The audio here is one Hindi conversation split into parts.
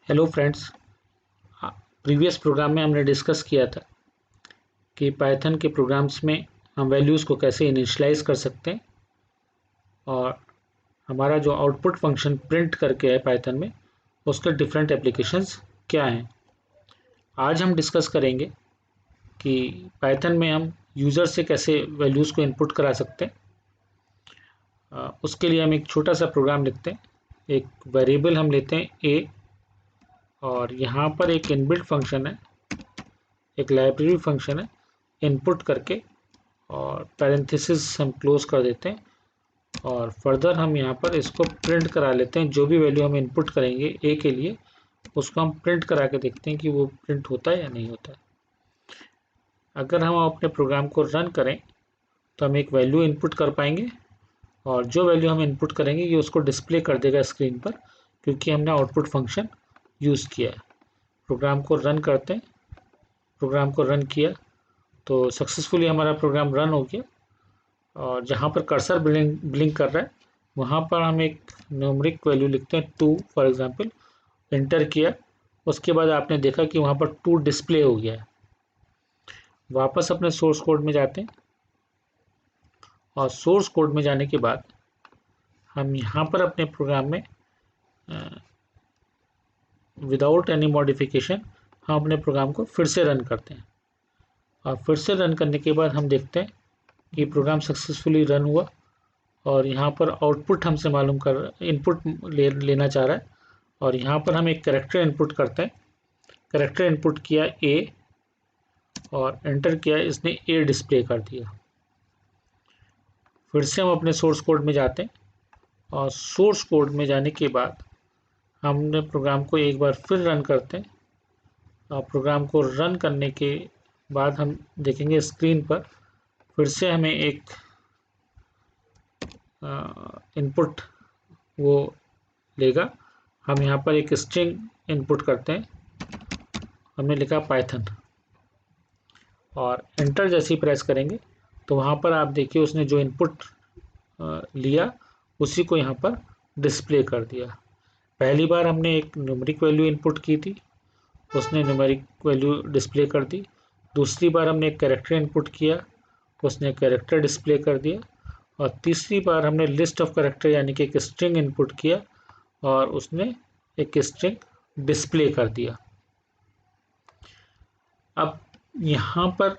Hello friends. प्रीवियस प्रोग्राम में हमने डिस्कस किया था कि पाइथन के प्रोग्राम्स में हम वैल्यूज़ को कैसे इनिशियलाइज कर सकते हैं और हमारा जो आउटपुट फंक्शन प्रिंट करके है पाइथन में उसके डिफरेंट एप्लीकेशंस क्या हैं। आज हम डिस्कस करेंगे कि पाइथन में हम यूज़र से कैसे वैल्यूज़ को इनपुट करा सकते हैं। उसके लिए हम एक छोटा सा प्रोग्राम लिखते हैं। एक वेरिएबल हम लेते हैं ए और यहाँ पर एक इनबिल्ट फंक्शन है, एक लाइब्रेरी फंक्शन है इनपुट करके, और पैरेंथेसिस हम क्लोज कर देते हैं और फर्दर हम यहाँ पर इसको प्रिंट करा लेते हैं। जो भी वैल्यू हम इनपुट करेंगे ए के लिए उसको हम प्रिंट करा के देखते हैं कि वो प्रिंट होता है या नहीं होता है। अगर हम अपने प्रोग्राम को रन करें तो हम एक वैल्यू इनपुट कर पाएंगे और जो वैल्यू हम इनपुट करेंगे ये उसको डिस्प्ले कर देगा स्क्रीन पर, क्योंकि हमने आउटपुट फंक्शन यूज़ किया है। प्रोग्राम को रन करते हैं। प्रोग्राम को रन किया तो सक्सेसफुली हमारा प्रोग्राम रन हो गया और जहाँ पर कर्सर ब्लिंक कर रहा है वहाँ पर हम एक न्यूमेरिक वैल्यू लिखते हैं 2 फॉर एग्जांपल, एंटर किया। उसके बाद आपने देखा कि वहाँ पर 2 डिस्प्ले हो गया है। वापस अपने सोर्स कोड में जाते हैं और सोर्स कोड में जाने के बाद हम यहाँ पर अपने प्रोग्राम में विदाउट एनी मॉडिफिकेशन हम अपने प्रोग्राम को फिर से रन करते हैं और फिर से रन करने के बाद हम देखते हैं कि प्रोग्राम सक्सेसफुली रन हुआ और यहाँ पर आउटपुट हमसे मालूम कर इनपुट लेना चाह रहा है और यहाँ पर हम एक कैरेक्टर इनपुट करते हैं। कैरेक्टर इनपुट किया ए और एंटर किया, इसने ए डिस्प्ले कर दिया। फिर से हम अपने सोर्स कोड में जाते हैं और सोर्स कोड में जाने के बाद हमने प्रोग्राम को एक बार फिर रन करते हैं और प्रोग्राम को रन करने के बाद हम देखेंगे स्क्रीन पर फिर से हमें एक इनपुट वो लेगा। हम यहाँ पर एक स्ट्रिंग इनपुट करते हैं, हमने लिखा पाइथन और एंटर जैसे ही प्रेस करेंगे तो वहाँ पर आप देखिए उसने जो इनपुट लिया उसी को यहाँ पर डिस्प्ले कर दिया। पहली बार हमने एक न्यूमेरिक वैल्यू इनपुट की थी, उसने न्यूमेरिक वैल्यू डिस्प्ले कर दी। दूसरी बार हमने एक कैरेक्टर इनपुट किया, उसने कैरेक्टर डिस्प्ले कर दिया। और तीसरी बार हमने लिस्ट ऑफ कैरेक्टर यानी कि एक स्ट्रिंग इनपुट किया और उसने एक स्ट्रिंग डिस्प्ले कर दिया। अब यहाँ पर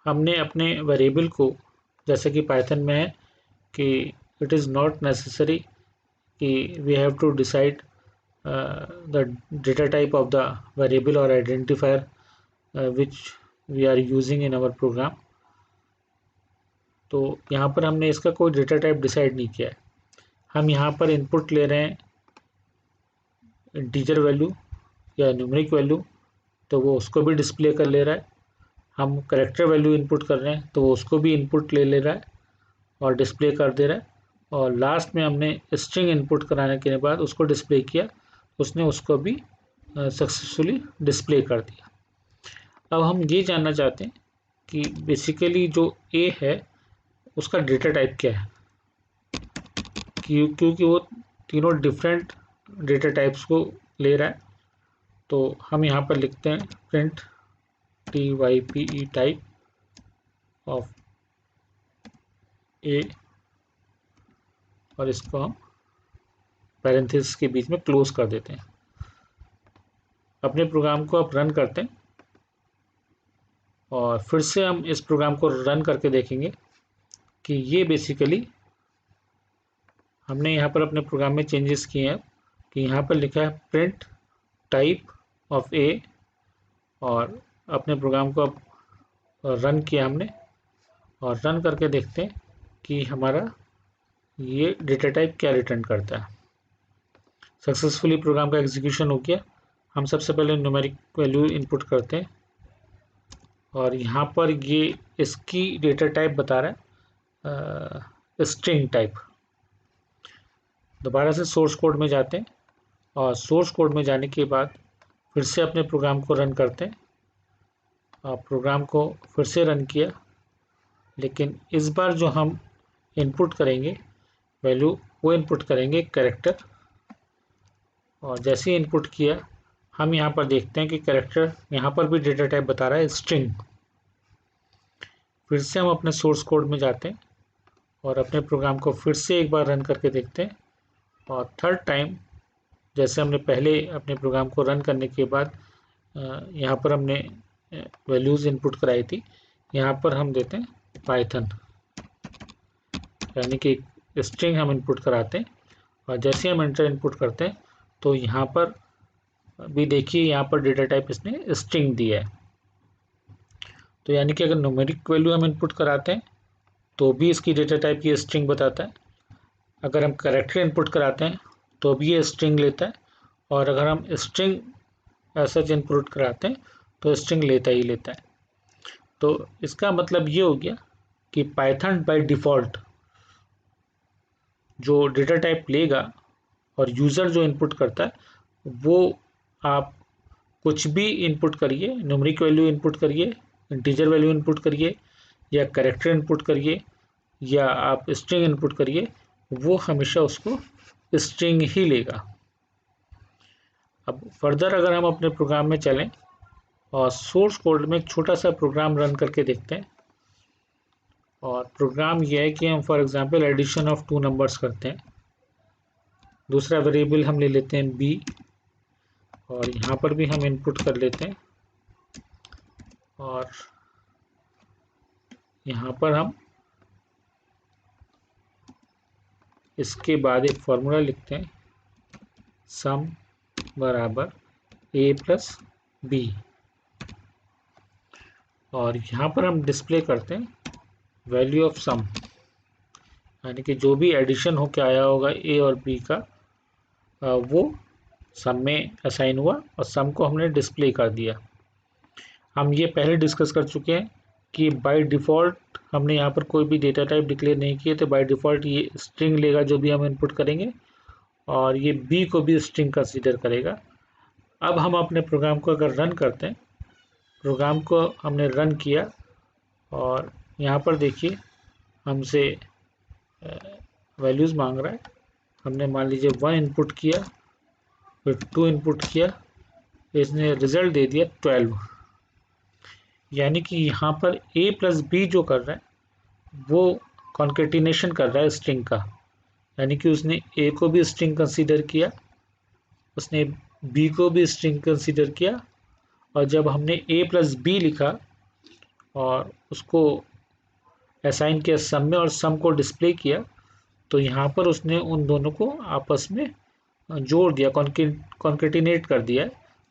हमने अपने वेरिएबल को, जैसे कि पाइथन में है कि इट इज़ नॉट नेसेसरी कि we have to decide the data type of the variable और identifier which we are using in our program. तो यहाँ पर हमने इसका कोई डेटा टाइप डिसाइड नहीं किया है। हम यहाँ पर इनपुट ले रहे हैं इंटीजर वैल्यू या न्यूमेरिक वैल्यू, तो वो उसको भी डिस्प्ले कर ले रहा है। हम कैरेक्टर वैल्यू इनपुट कर रहे हैं तो वो उसको भी इनपुट ले रहा है और डिस्प्ले कर दे रहा है। और लास्ट में हमने स्ट्रिंग इनपुट कराने के बाद उसको डिस्प्ले किया, उसने उसको भी सक्सेसफुली डिस्प्ले कर दिया। अब हम ये जानना चाहते हैं कि बेसिकली जो ए है उसका डेटा टाइप क्या है, क्योंकि वो तीनों डिफरेंट डेटा टाइप्स को ले रहा है। तो हम यहाँ पर लिखते हैं प्रिंट type टाइप ऑफ ए और इसको हम पैरेंथेसिस के बीच में क्लोज कर देते हैं। अपने प्रोग्राम को अब रन करते हैं और फिर से हम इस प्रोग्राम को रन करके देखेंगे कि ये बेसिकली हमने यहाँ पर अपने प्रोग्राम में चेंजेस किए हैं कि यहाँ पर लिखा है प्रिंट टाइप ऑफ ए और अपने प्रोग्राम को अब रन किया हमने और रन करके देखते हैं कि हमारा ये डेटा टाइप क्या रिटर्न करता है। सक्सेसफुली प्रोग्राम का एग्जीक्यूशन हो गया। हम सबसे पहले न्यूमेरिक वैल्यू इनपुट करते हैं और यहाँ पर ये इसकी डेटा टाइप बता रहा है स्ट्रिंग टाइप। दोबारा से सोर्स कोड में जाते हैं और सोर्स कोड में जाने के बाद फिर से अपने प्रोग्राम को रन करते हैं और प्रोग्राम को फिर से रन किया, लेकिन इस बार जो हम इनपुट करेंगे वैल्यू वो इनपुट करेंगे कैरेक्टर और जैसे ही इनपुट किया हम यहाँ पर देखते हैं कि कैरेक्टर यहाँ पर भी डेटा टाइप बता रहा है स्ट्रिंग। फिर से हम अपने सोर्स कोड में जाते हैं और अपने प्रोग्राम को फिर से एक बार रन करके देखते हैं। और थर्ड टाइम जैसे हमने पहले अपने प्रोग्राम को रन करने के बाद यहाँ पर हमने वैल्यूज़ इनपुट कराई थी, यहाँ पर हम देते हैं पाइथन, यानी कि स्ट्रिंग हम इनपुट कराते हैं। और जैसे हम एंटर इनपुट करते हैं तो यहाँ पर भी देखिए यहाँ पर डेटा टाइप इसने स्ट्रिंग दिया है। तो यानी कि अगर न्यूमेरिक वैल्यू हम इनपुट कराते हैं तो भी इसकी डेटा टाइप ये स्ट्रिंग बताता है। अगर हम कैरेक्टर इनपुट कराते हैं तो भी ये स्ट्रिंग लेता है। और अगर हम स्ट्रिंग ऐसा इनपुट कराते हैं तो स्ट्रिंग लेता ही लेता है। तो इसका मतलब ये हो गया कि पाइथन बाय डिफ़ॉल्ट जो डेटा टाइप लेगा और यूज़र जो इनपुट करता है वो आप कुछ भी इनपुट करिए, न्यूमेरिक वैल्यू इनपुट करिए, इंटीजर वैल्यू इनपुट करिए या कैरेक्टर इनपुट करिए या आप स्ट्रिंग इनपुट करिए, वो हमेशा उसको स्ट्रिंग ही लेगा। अब फर्दर अगर हम अपने प्रोग्राम में चलें और सोर्स कोड में एक छोटा सा प्रोग्राम रन करके देखते हैं। और प्रोग्राम ये है कि हम for example addition of 2 numbers करते हैं। दूसरा वेरिएबल हम ले लेते हैं b और यहाँ पर भी हम इनपुट कर लेते हैं और यहाँ पर हम इसके बाद एक फॉर्मूला लिखते हैं, सम बराबर a प्लस बी। और यहाँ पर हम डिस्प्ले करते हैं वैल्यू ऑफ सम, यानी कि जो भी एडिशन होके आया होगा a और b का वो सम में असाइन हुआ और सम को हमने डिस्प्ले कर दिया। हम ये पहले डिस्कस कर चुके हैं कि बाय डिफ़ॉल्ट हमने यहाँ पर कोई भी डेटा टाइप डिक्लेयर नहीं किए, तो बाय डिफ़ॉल्ट ये स्ट्रिंग लेगा जो भी हम इनपुट करेंगे और ये b को भी स्ट्रिंग कंसीडर करेगा। अब हम अपने प्रोग्राम को अगर रन करते हैं, प्रोग्राम को हमने रन किया और यहाँ पर देखिए हमसे वैल्यूज़ मांग रहा है। हमने मान लीजिए 1 इनपुट किया, फिर 2 इनपुट किया, इसने रिज़ल्ट दे दिया 12। यानी कि यहाँ पर a प्लस बी जो कर रहा है वो कॉन्केटिनेशन कर रहा है स्ट्रिंग का, यानी कि उसने a को भी स्ट्रिंग कंसीडर किया, उसने b को भी स्ट्रिंग कंसीडर किया और जब हमने a प्लस बी लिखा और उसको असाइन किया सम में और सम को डिस्प्ले किया, तो यहाँ पर उसने उन दोनों को आपस में जोड़ दिया, कॉन्केटिनेट कर दिया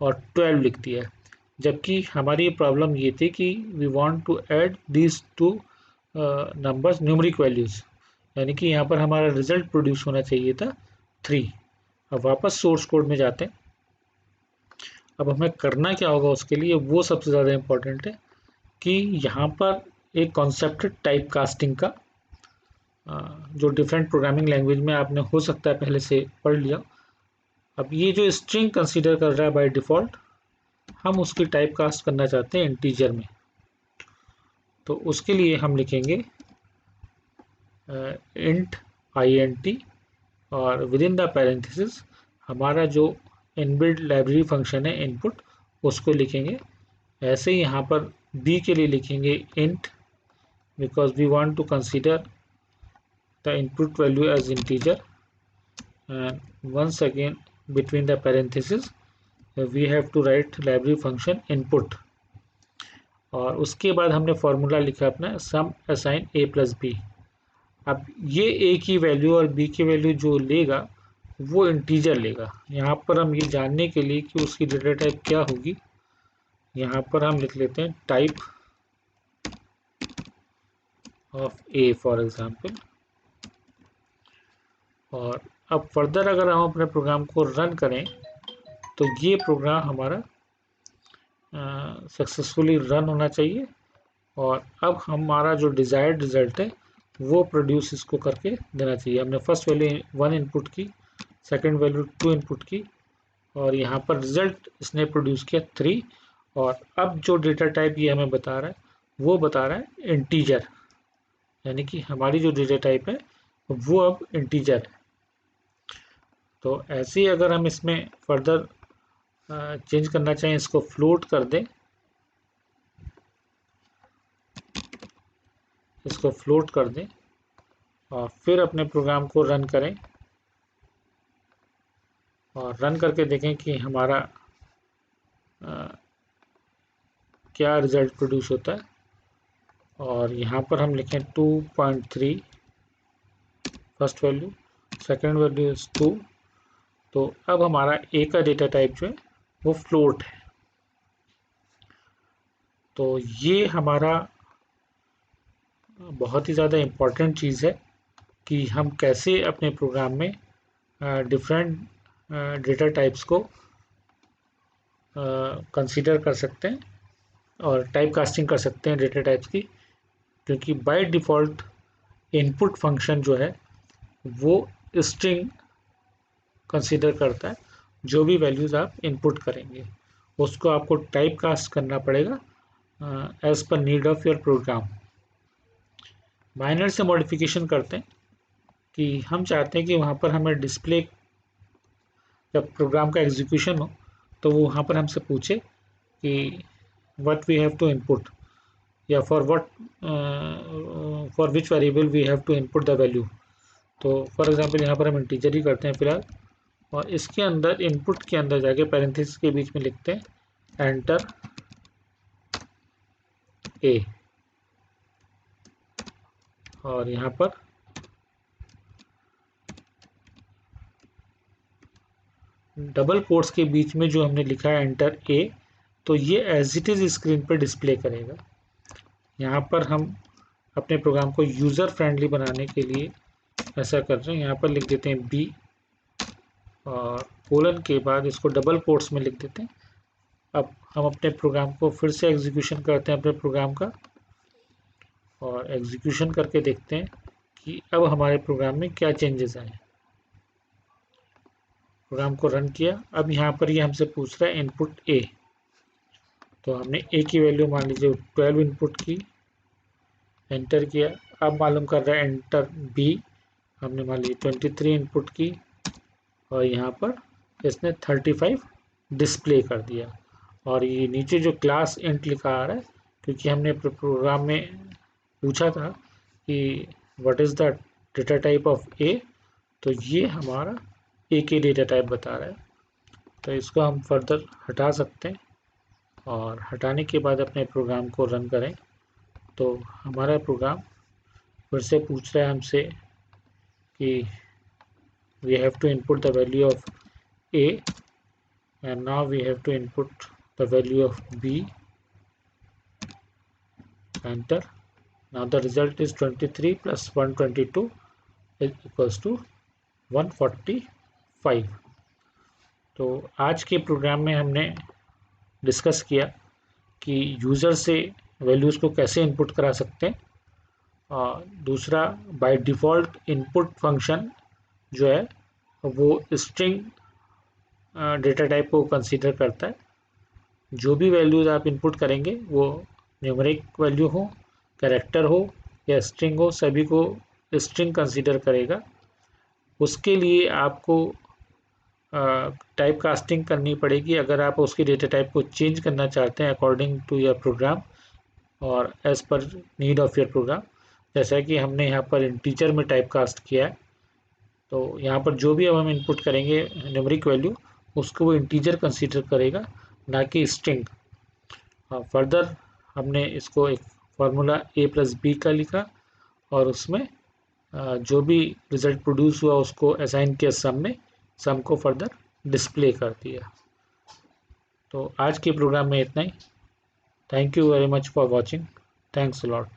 और 12 लिख दिया। जबकि हमारी प्रॉब्लम ये थी कि we want to add these two numbers numeric values, यानी कि यहाँ पर हमारा रिजल्ट प्रोड्यूस होना चाहिए था 3। अब वापस सोर्स कोड में जाते हैं। अब हमें करना क्या होगा उसके लिए, वो सबसे ज़्यादा इम्पोर्टेंट है कि यहाँ पर एक कॉन्सेप्ट टाइप कास्टिंग का, जो डिफरेंट प्रोग्रामिंग लैंग्वेज में आपने हो सकता है पहले से पढ़ लिया। अब ये जो स्ट्रिंग कंसीडर कर रहा है बाय डिफ़ॉल्ट, हम उसकी टाइप कास्ट करना चाहते हैं इंटीजर में। तो उसके लिए हम लिखेंगे इंट int और विद इन द पैरेंथेसिस हमारा जो इनबिल्ट लाइब्रेरी फंक्शन है इनपुट, उसको लिखेंगे। ऐसे ही यहाँ पर b के लिए लिखेंगे int because we want to consider the input value as integer, and once again between the parentheses we have to write library function input। और उसके बाद हमने फॉर्मूला लिखा अपना सम असाइन a प्लस बी। अब ये a की वैल्यू और b की वैल्यू जो लेगा वो इंटीजर लेगा। यहाँ पर हम ये जानने के लिए कि उसकी डेटा टाइप क्या होगी, यहाँ पर हम लिख लेते हैं type of a for example. और अब फर्दर अगर हम अपने प्रोग्राम को रन करें तो ये प्रोग्राम हमारा सक्सेसफुली रन होना चाहिए और अब हमारा जो डिज़ायर्ड रिज़ल्ट है वो प्रोड्यूस इसको करके देना चाहिए। हमने फर्स्ट वैल्यू 1 इनपुट की, सेकंड वैल्यू 2 इनपुट की और यहाँ पर रिज़ल्ट इसने प्रोड्यूस किया 3। और अब जो डेटा टाइप ये हमें बता रहा है वो बता रहा है इंटीजर, यानी कि हमारी जो डेटा टाइप है वो अब इंटीजर है। तो ऐसे ही अगर हम इसमें फर्दर चेंज करना चाहें, इसको फ्लोट कर दें, इसको फ्लोट कर दें और फिर अपने प्रोग्राम को रन करें और रन करके देखें कि हमारा क्या रिजल्ट प्रोड्यूस होता है। और यहाँ पर हम लिखें 2.3 first value, second value is 2। तो अब हमारा ए का डेटा टाइप जो है वो फ्लोट है। तो ये हमारा बहुत ही ज़्यादा इम्पॉर्टेंट चीज़ है कि हम कैसे अपने प्रोग्राम में डिफरेंट डेटा टाइप्स को कंसीडर कर सकते हैं और टाइप कास्टिंग कर सकते हैं डेटा टाइप्स की, क्योंकि बाय डिफ़ॉल्ट इनपुट फंक्शन जो है वो स्ट्रिंग कंसीडर करता है। जो भी वैल्यूज़ आप इनपुट करेंगे उसको आपको टाइप कास्ट करना पड़ेगा as per need of your program. Minor से मॉडिफिकेशन करते हैं कि हम चाहते हैं कि वहाँ पर हमें डिस्प्ले, जब प्रोग्राम का एग्जीक्यूशन हो तो वो वहाँ पर हमसे पूछे कि what we have to input, या for which variable we have to input the value. तो फॉर एग्जांपल यहाँ पर हम इंटीजर ही करते हैं फिलहाल, और इसके अंदर इनपुट के अंदर जाके पैरेंथेसिस के बीच में लिखते हैं एंटर ए, और यहाँ पर डबल कोट्स के बीच में जो हमने लिखा है एंटर ए, तो ये एज इट इज़ स्क्रीन पर डिस्प्ले करेगा। यहाँ पर हम अपने प्रोग्राम को यूज़र फ्रेंडली बनाने के लिए ऐसा कर रहे हैं, यहाँ पर लिख देते हैं बी और कोलन के बाद इसको डबल कोट्स में लिख देते हैं। अब हम अपने प्रोग्राम को फिर से एग्जीक्यूशन करते हैं अपने प्रोग्राम का, और एग्जीक्यूशन करके देखते हैं कि अब हमारे प्रोग्राम में क्या चेंजेस आए। प्रोग्राम को रन किया, अब यहाँ पर ये हमसे पूछ रहा है इनपुट ए, तो हमने ए की वैल्यू मान लीजिए 12 इनपुट की, एंटर किया। अब मालूम कर रहा है एंटर बी, हमने मान लीजिए 23 इनपुट की और यहाँ पर इसने 35 डिस्प्ले कर दिया। और ये नीचे जो क्लास इंट लिखा आ रहा है, क्योंकि हमने प्रोग्राम में पूछा था कि what is the data type of A, तो ये हमारा ए के डेटा टाइप बता रहा है। तो इसको हम फर्दर हटा सकते हैं और हटाने के बाद अपने प्रोग्राम को रन करें तो हमारा प्रोग्राम फिर से पूछ रहा है हमसे कि we have to input the value of A and now we have to input the value of B, enter. Now the result is 23 plus 122 is equals to 145. तो आज के प्रोग्राम में हमने डिस्कस किया कि यूज़र से वैल्यूज़ को कैसे इनपुट करा सकते हैं, और दूसरा बाय डिफ़ॉल्ट इनपुट फंक्शन जो है वो स्ट्रिंग डेटा टाइप को कंसीडर करता है। जो भी वैल्यूज़ आप इनपुट करेंगे वो न्यूमेरिक वैल्यू हो, कैरेक्टर हो या स्ट्रिंग हो, सभी को स्ट्रिंग कंसीडर करेगा। उसके लिए आपको टाइप कास्टिंग करनी पड़ेगी अगर आप उसकी डेटा टाइप को चेंज करना चाहते हैं अकॉर्डिंग टू योर प्रोग्राम और as per need of your program. जैसा कि हमने यहाँ पर इंटीजर में टाइप कास्ट किया है, तो यहाँ पर जो भी अब हम इनपुट करेंगे न्यूमेरिक वैल्यू, उसको वो इंटीजर कंसीडर करेगा, ना कि स्ट्रिंग। फर्दर हमने इसको एक फार्मूला a प्लस बी का लिखा और उसमें जो भी रिज़ल्ट प्रोड्यूस हुआ उसको असाइन किया सम में, सम को फर्दर डिस्प्ले कर दिया। तो आज के प्रोग्राम में इतना ही। Thank you very much for watching. Thanks a lot.